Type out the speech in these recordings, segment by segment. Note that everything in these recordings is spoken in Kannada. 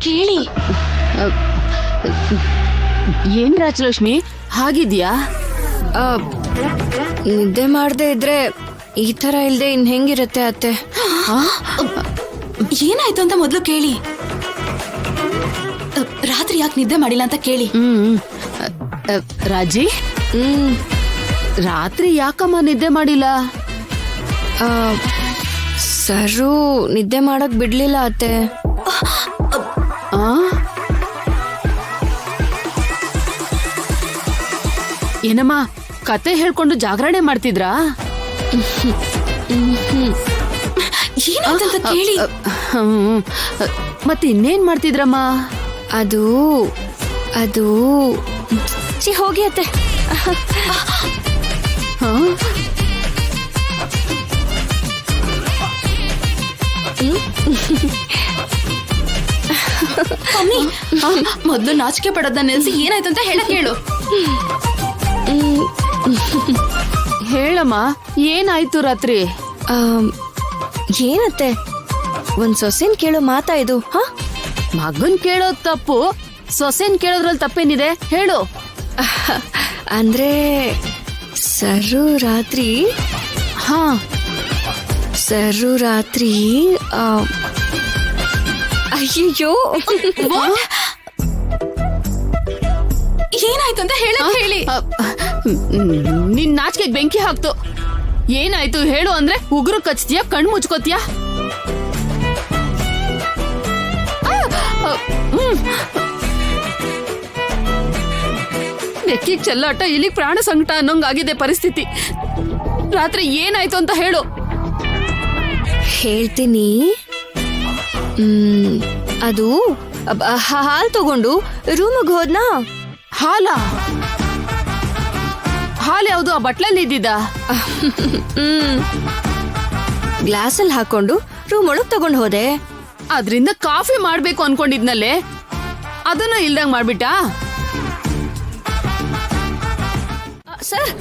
ಕೇಳಿ. ಏನ್ ರಾಜಲಕ್ಷ್ಮಿ ಹಾಗಿದ್ಯಾ? ನಿದ್ದೆ ಮಾಡದೆ ಇದ್ರೆ ಈ ತರ ಇಲ್ದೆ ಇನ್ ಹೆಂಗಿರತ್ತೆ ಅತ್ತೆ? ಏನಾಯ್ತು ಅಂತ ಮೊದ್ಲು ಕೇಳಿ. ರಾತ್ರಿ ಯಾಕೆ ನಿದ್ದೆ ಮಾಡಿಲ್ಲ ಅಂತ ಕೇಳಿ. ರಾಜಿ, ರಾತ್ರಿ ಯಾಕಮ್ಮ ನಿದ್ದೆ ಮಾಡಿಲ್ಲ? ಸರು ನಿದ್ದೆ ಮಾಡಕ್ ಬಿಡ್ಲಿಲ್ಲ ಅತ್ತೆ. ಏನಮ್ಮ ಕತೆ ಹೇಳ್ಕೊಂಡು ಜಾಗರಣೆ ಮಾಡ್ತಿದ್ರಾ? ಏನಾಯ್ತಂತ ಕೇಳಿ. ಮತ್ತೆ ಇನ್ನೇನ್ ಮಾಡ್ತಿದ್ರಮ್ಮ? ಅದು ಅದು ಹೋಗಿ ಅತ್ತೆ. ಮೊದ್ಲು ನಾಚಿಕೆ ಪಡೋದನ್ನ ನಿಲ್ಸಿ ಏನಾಯ್ತಂತ ಹೇಳಕ್ ಹೇಳು. ಹೇಳಮ್ಮ, ಏನಾಯ್ತು ರಾತ್ರಿ? ಏನತ್ತೆ, ಒಂದ್ ಸೊಸೆನ್ ಕೇಳೋ ಮಾತಾ ಇದು? ಮಗನ್ ಕೇಳೋದ್ ತಪ್ಪು, ಸೊಸೆನ್ ಕೇಳೋದ್ರಲ್ಲಿ ತಪ್ಪೇನಿದೆ ಹೇಳು. ಅಂದ್ರೆ ಸರು ರಾತ್ರಿ ಅಯ್ಯೋ ಏನಾಯ್ತು ಅಂತ ಹೇಳಕ್ ಹೇಳಿ. ನಿನ್ ನಾಚಿಕೆಗೆ ಬೆಂಕಿ ಹಾಕ್ತು. ಏನಾಯ್ತು ಹೇಳು ಅಂದ್ರೆ ಉಗುರು ಕಚ್ತೀಯ, ಕಣ್ಣು ಮುಚ್ಕೋತೀಯ. ಬೆಕ್ಕಿಗ್ ಚೆಲ್ಲಾಟ, ಇಲ್ಲಿಗ್ ಪ್ರಾಣ ಸಂಕಟ ಅನ್ನೋಂಗಾಗಿದೆ ಪರಿಸ್ಥಿತಿ. ರಾತ್ರಿ ಏನಾಯ್ತು ಅಂತ ಹೇಳು. ಹೇಳ್ತೀನಿ. ಅದು ಹಾಲ್ ತಗೊಂಡು ರೂಮಿಗೆ ಹೋದ್ನಾ. ಹಾಲು ಯಾವುದು? ಆ ಬಟ್ಲಲ್ಲಿ ಇದ್ದಿದ್ದ? ಗ್ಲಾಸಲ್ಲಿ ಹಾಕೊಂಡು ರೂಮ್ ಒಳಗ್ ತಗೊಂಡು ಹೋದೆ. ಅದ್ರಿಂದ ಕಾಫಿ ಮಾಡ್ಬೇಕು ಅನ್ಕೊಂಡಿದ್ನಲ್ಲೇ, ಅದನ್ನು ಇಲ್ದಂಗ್ ಮಾಡ್ಬಿಟ್ಟ. ಸರ್,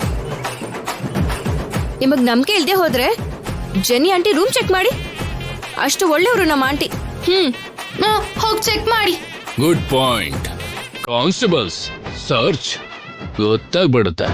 ನಿಮಗ್ ನಂಬಿಕೆ ಇಲ್ದೆ ಹೋದ್ರೆ ಜೆನಿ ಆಂಟಿ ರೂಮ್ ಚೆಕ್ ಮಾಡಿ. ಅಷ್ಟು ಒಳ್ಳೆಯವರು ನಮ್ಮ ಆಂಟಿ. ಹೋಗಿ ಚೆಕ್ ಮಾಡಿ. Good point. ಕಾನ್ಸ್ಟೇಬಲ್ಸ್ ಸರ್ಚ್ ಗೊತ್ತಾಗ್ಬಿಡುತ್ತೆ.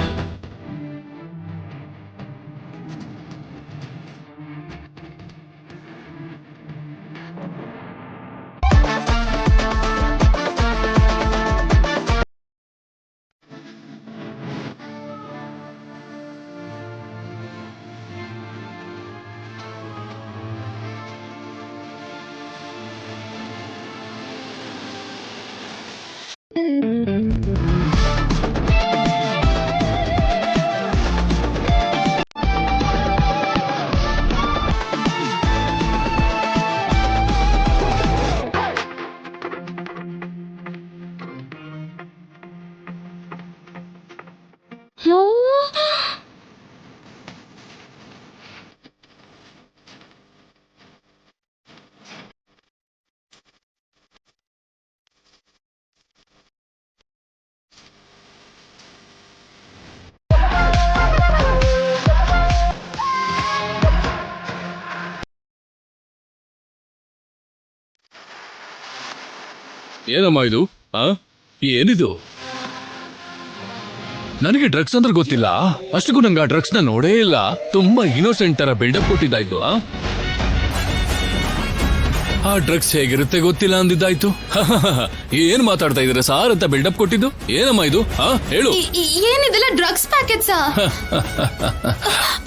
ಏನಮ್ಮ ಇದು? ಏನಿದು? ನನಗೆ ಡ್ರಗ್ಸ್ ಅಂದ್ರೆ ಗೊತ್ತಿಲ್ಲ. ಅಷ್ಟಕ್ಕೂ ನಂಗೆ ಆ ಡ್ರಗ್ಸ್ ನ ನೋಡೇ ಇಲ್ಲ. ತುಂಬಾ ಇನ್ನೋಸೆಂಟ್ ತರ ಬಿಲ್ಡಪ್ ಕೊಟ್ಟಿದ್ದಾಯ್ತು. ಆ ಡ್ರಗ್ಸ್ ಹೇಗಿರುತ್ತೆ ಗೊತ್ತಿಲ್ಲ ಅಂದಿದ್ದಾಯ್ತು. ಏನ್ ಮಾತಾಡ್ತಾ ಇದ್ರೆ ಸಾರ್ ಅಂತ ಬಿಲ್ಡಪ್ ಕೊಟ್ಟಿದ್ದು? ಏನಮ್ಮ ಇದು? ಹೇಳು. ಏನಿದೆಲ್ಲ ಡ್ರಗ್ಸ್ ಪ್ಯಾಕೆಟ್ಸಾ?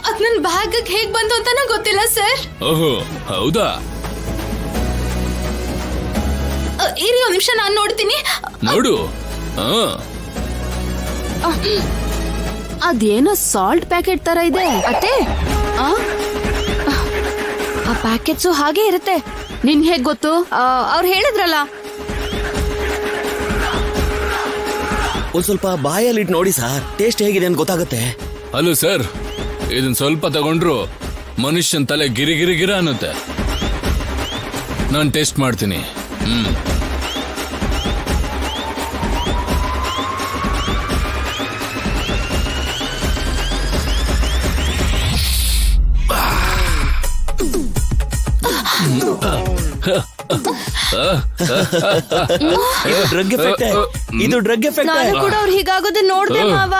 ಅದ್ ನನ್ ಬ್ಯಾಗ್ ಹೇಗ್ ಬಂತು ಅಂತ ಗೊತ್ತಿಲ್ಲ ಸರ್. ಓಹೋ, ಹೌದಾ? ಇರಿ ಒಂದ್ ನಿಮಿಷ, ನಾನ್ ನೋಡ್ತೀನಿ. ನೋಡು. ಅದೇನೋ ಸಾಲ್ಟ್ ಪ್ಯಾಕೆಟ್ ತರ ಇದೆ ಅತ್ತೆ. ಆ ಪ್ಯಾಕೆಟ್ಸು ಹಾಗೆ ಇರುತ್ತೆ. ನಿನ್ ಹೇಗ್ ಗೊತ್ತು? ಅವ್ರು ಹೇಳಿದ್ರಲ್ಲ. ಒಂದ್ ಸ್ವಲ್ಪ ಬಾಯಲ್ಲಿಟ್ಟು ನೋಡಿ ಸರ್, ಟೇಸ್ಟ್ ಹೇಗಿದೆ ಅಂತ ಗೊತ್ತಾಗುತ್ತೆ. ಹಲೋ ಸರ್, ಇದನ್ ಸ್ವಲ್ಪ ತಗೊಂಡ್ರು ಮನುಷ್ಯನ್ ತಲೆ ಗಿರಿ ಗಿರಿ ಗಿರ ಅನ್ನುತ್ತೆ. ನಾನ್ ಟೇಸ್ಟ್ ಮಾಡ್ತೀನಿ. ಇದು ಡ್ರಗ್ ಎಫೆಕ್ಟ್ ಇದು ಡ್ರಗ್ ಎಫೆಕ್ಟ್ ನಾನು ಕೂಡ ಅವ್ರು ಹೀಗಾಗೋದನ್ನ ನೋಡ್ದೆ ಮಾವ.